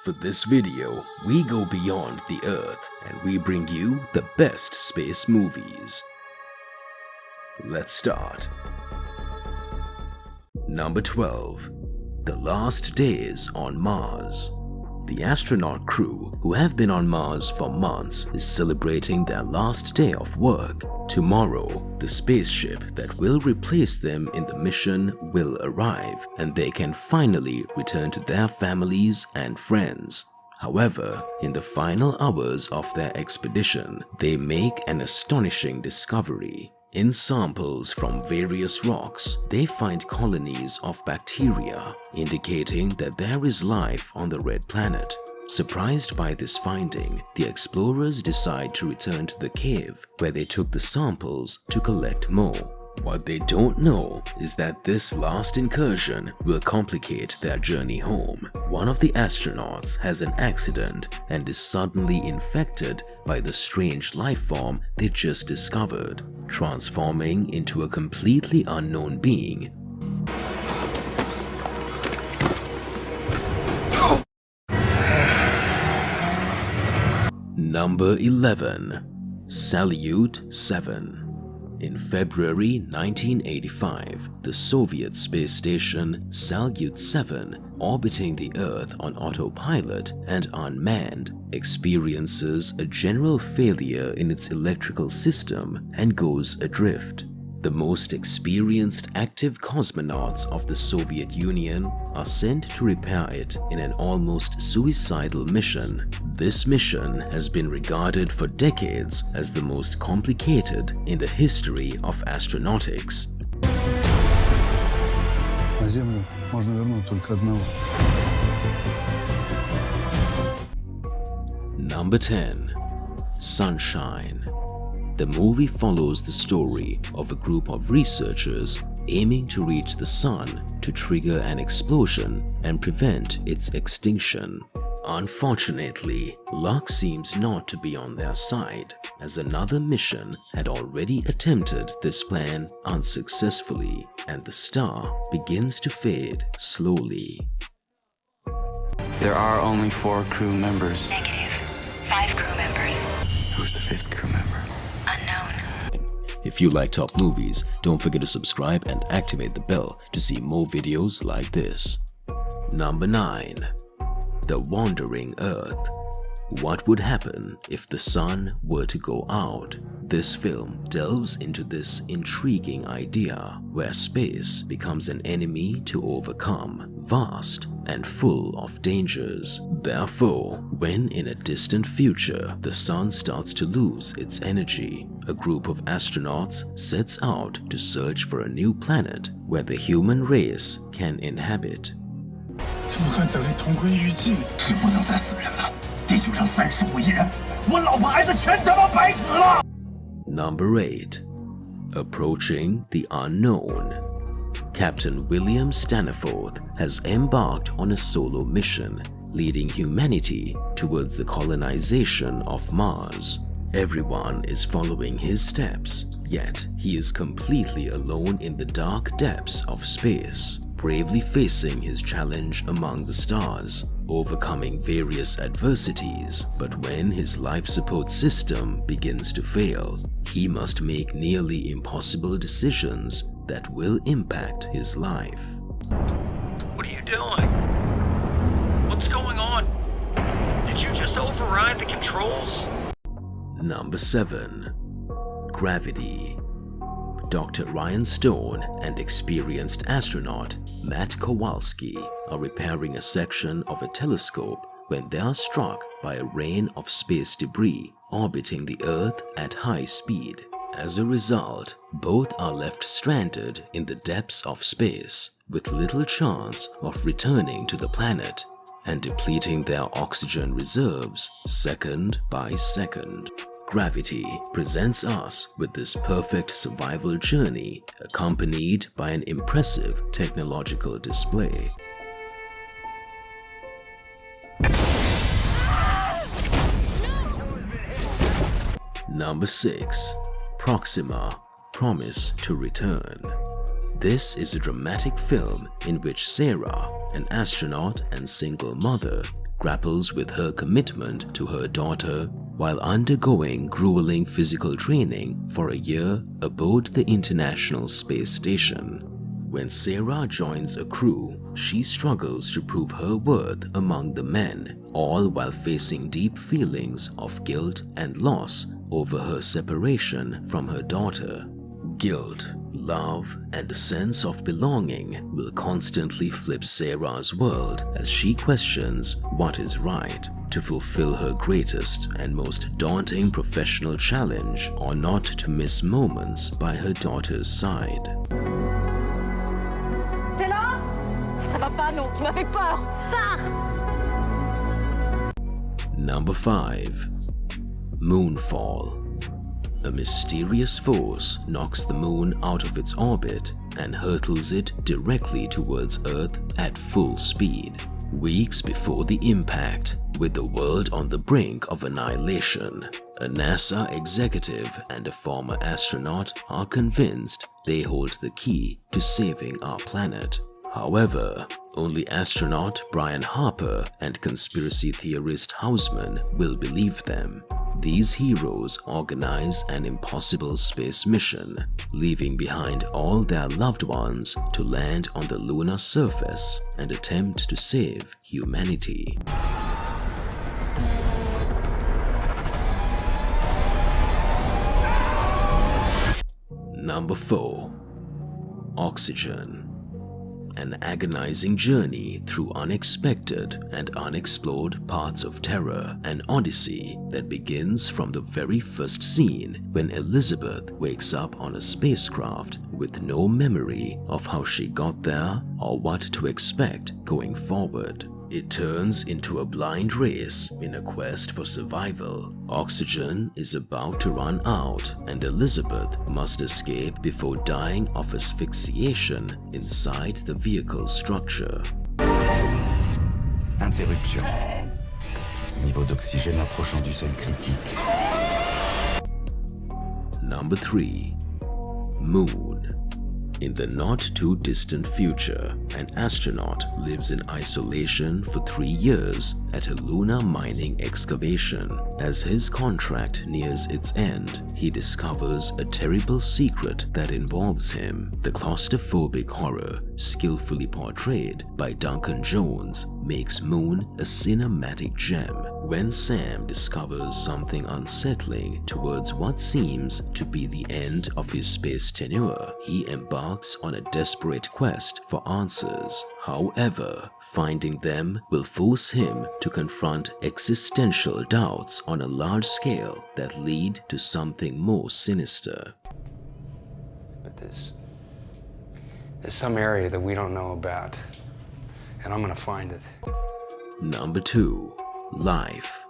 For this video, we go beyond the Earth and we bring you the best space movies. Let's start. Number 12. The Last Days on Mars. The astronaut crew, who have been on Mars for months, is celebrating their last day of work. Tomorrow, the spaceship that will replace them in the mission will arrive, and they can finally return to their families and friends. However, in the final hours of their expedition, they make an astonishing discovery. In samples from various rocks, they find colonies of bacteria, indicating that there is life on the red planet. Surprised by this finding, the explorers decide to return to the cave where they took the samples to collect more. What they don't know is that this last incursion will complicate their journey home. One of the astronauts has an accident and is suddenly infected by the strange life form they just discovered, transforming into a completely unknown being. Number 11. Salyut 7. In February 1985, the Soviet space station Salyut 7, orbiting the Earth on autopilot and unmanned, experiences a general failure in its electrical system and goes adrift. The most experienced active cosmonauts of the Soviet Union are sent to repair it in an almost suicidal mission. This mission has been regarded for decades as the most complicated in the history of astronautics. На Землю можно вернуть только одного. Number 10. Sunshine. The movie follows the story of a group of researchers aiming to reach the sun to trigger an explosion and prevent its extinction. Unfortunately, luck seems not to be on their side, as another mission had already attempted this plan unsuccessfully, and the star begins to fade slowly. There are only 4 crew members. Negative. 5 crew members. Who's the 5th crew member? Unknown. If you like top movies, don't forget to subscribe and activate the bell to see more videos like this. Number 9. The Wandering Earth. What would happen if the sun were to go out? This film delves into this intriguing idea where space becomes an enemy to overcome, vast and full of dangers. Therefore, when in a distant future the sun starts to lose its energy, a group of astronauts sets out to search for a new planet where the human race can inhabit. 怎么和德雷同归于尽？是不能再死人了。地球上35亿人，我老婆孩子全他妈白死了。 Number 8. Approaching the Unknown. Captain William Stanforth has embarked on a solo mission, leading humanity towards the colonization of Mars. Everyone is following his steps, yet he is completely alone in the dark depths of space, bravely facing his challenge among the stars, overcoming various adversities. But when his life support system begins to fail, he must make nearly impossible decisions that will impact his life. What are you doing? What's going on? Did you just override the controls? Number 7. Gravity. Dr. Ryan Stone and experienced astronaut Matt Kowalski are repairing a section of a telescope when they are struck by a rain of space debris orbiting the Earth at high speed. As a result, both are left stranded in the depths of space with little chance of returning to the planet and depleting their oxygen reserves second by second. Gravity presents us with this perfect survival journey accompanied by an impressive technological display. Number 6. Proxima, Promise to Return. This is a dramatic film in which Sarah, an astronaut and single mother, grapples with her commitment to her daughter while undergoing grueling physical training for a year aboard the International Space Station. When Sarah joins a crew, she struggles to prove her worth among the men, all while facing deep feelings of guilt and loss over her separation from her daughter. Guilt, love, and a sense of belonging will constantly flip Sarah's world as she questions what is right, to fulfill her greatest and most daunting professional challenge or not to miss moments by her daughter's side. T'es là? Ça va pas, non, tu m'as fait peur. Pars! Number 5. Moonfall. A mysterious force knocks the moon out of its orbit and hurtles it directly towards Earth at full speed. Weeks before the impact, with the world on the brink of annihilation, a NASA executive and a former astronaut are convinced they hold the key to saving our planet. However, only astronaut Brian Harper and conspiracy theorist Hausman will believe them. These heroes organize an impossible space mission, leaving behind all their loved ones to land on the lunar surface and attempt to save humanity. Number 4. Oxygen. An agonizing journey through unexpected and unexplored parts of terror, an odyssey that begins from the very first scene when Elizabeth wakes up on a spacecraft with no memory of how she got there or what to expect going forward. It turns into a blind race in a quest for survival. Oxygen is about to run out, and Elizabeth must escape before dying of asphyxiation inside the vehicle's structure. Interruption. Niveau d'oxygène approchant du seuil critique. Number 3. Moon. In the not-too-distant future, an astronaut lives in isolation for 3 years at a lunar mining excavation. As his contract nears its end, he discovers a terrible secret that involves him. The claustrophobic horror, skillfully portrayed by Duncan Jones, makes Moon a cinematic gem. When Sam discovers something unsettling towards what seems to be the end of his space tenure, he embarks on a desperate quest for answers. However, finding them will force him to confront existential doubts on a large scale that lead to something more sinister. But there's some area that we don't know about, and I'm gonna find it. Number 2. Life.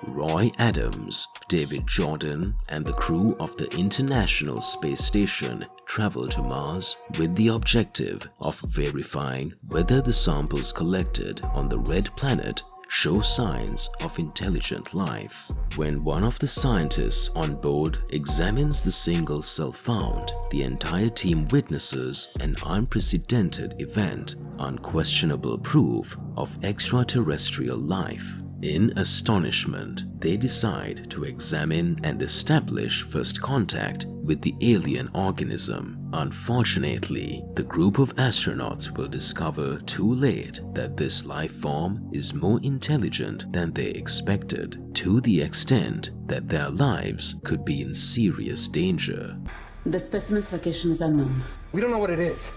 Roy Adams, David Jordan, and the crew of the International Space Station travel to Mars with the objective of verifying whether the samples collected on the red planet show signs of intelligent life. When one of the scientists on board examines the single cell found, the entire team witnesses an unprecedented event, unquestionable proof of extraterrestrial life. In astonishment, they decide to examine and establish first contact with the alien organism. Unfortunately, the group of astronauts will discover too late that this life form is more intelligent than they expected, to the extent that their lives could be in serious danger. The specimen's location is unknown. We don't know what it is.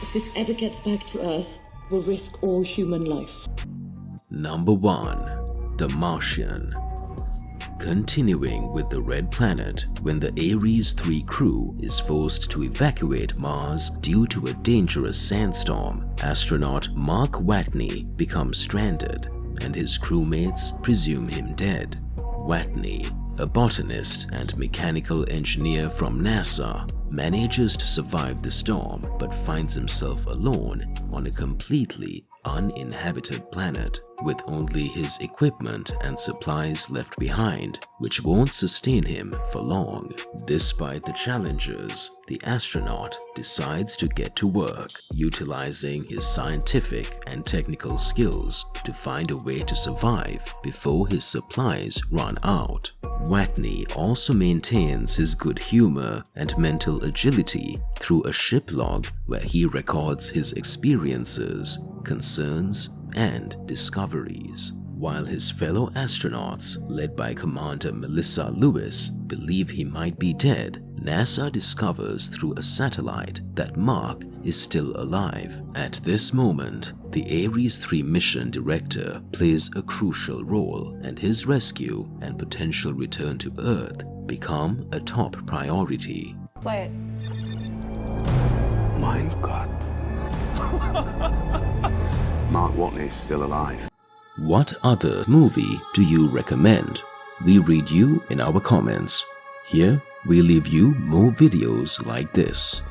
If this ever gets back to Earth, we'll risk all human life. Number 1. The Martian. Continuing with the Red Planet, when the Ares 3 crew is forced to evacuate Mars due to a dangerous sandstorm, astronaut Mark Watney becomes stranded, and his crewmates presume him dead. Watney, a botanist and mechanical engineer from NASA, manages to survive the storm but finds himself alone on a completely uninhabited planet with only his equipment and supplies left behind, which won't sustain him for long. Despite the challenges, the astronaut decides to get to work, utilizing his scientific and technical skills to find a way to survive before his supplies run out. Watney also maintains his good humor and mental agility through a ship log where he records his experiences, concerns, and discoveries. While his fellow astronauts, led by Commander Melissa Lewis, believe he might be dead, NASA discovers through a satellite that Mark is still alive. At this moment, the Ares 3 mission director plays a crucial role, and his rescue and potential return to Earth become a top priority. Play it. Mein Gott. Mark Watney is still alive. What other movie do you recommend? We read you in our comments. Here, we leave you more videos like this.